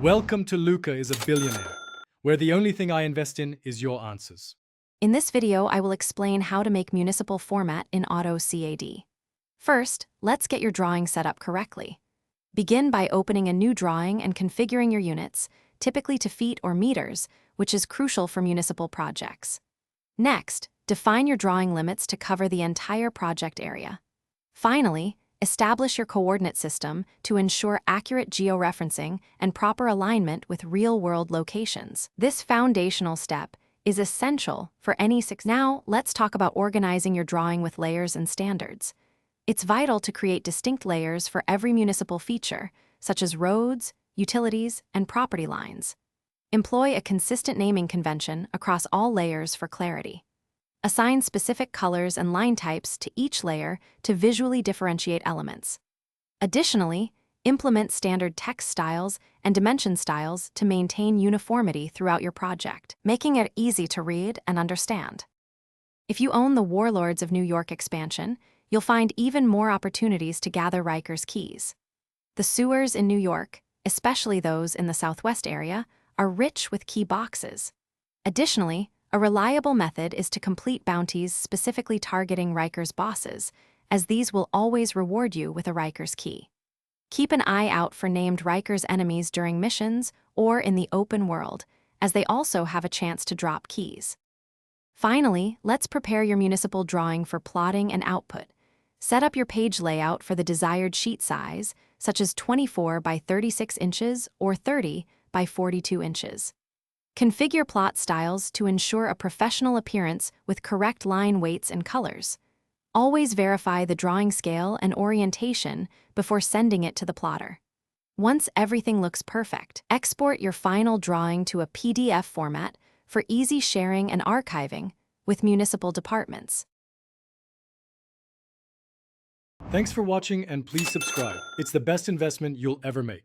Welcome to Luca is a Billionaire, where the only thing I invest in is your answers. In this video, I will explain how to make municipal format in AutoCAD. First, let's get your drawing set up correctly. Begin by opening a new drawing and configuring your units, typically to feet or meters, which is crucial for municipal projects. Next, define your drawing limits to cover the entire project area. Finally, establish your coordinate system to ensure accurate georeferencing and proper alignment with real-world locations. This foundational step is essential for any success. Now, let's talk about organizing your drawing with layers and standards. It's vital to create distinct layers for every municipal feature, such as roads, utilities, and property lines. Employ a consistent naming convention across all layers for clarity. Assign specific colors and line types to each layer to visually differentiate elements. Additionally, implement standard text styles and dimension styles to maintain uniformity throughout your project, making it easy to read and understand. If you own the Warlords of New York expansion, you'll find even more opportunities to gather Riker's keys. The sewers in New York, especially those in the Southwest area, are rich with key boxes. Additionally, a reliable method is to complete bounties specifically targeting Riker's bosses, as these will always reward you with a Riker's key. Keep an eye out for named Riker's enemies during missions or in the open world, as they also have a chance to drop keys. Finally, let's prepare your municipal drawing for plotting and output. Set up your page layout for the desired sheet size, such as 24 by 36 inches or 30 by 42 inches. Configure plot styles to ensure a professional appearance with correct line weights and colors. Always verify the drawing scale and orientation before sending it to the plotter. Once everything looks perfect, export your final drawing to a PDF format for easy sharing and archiving with municipal departments. Thanks for watching and please subscribe. It's the best investment you'll ever make.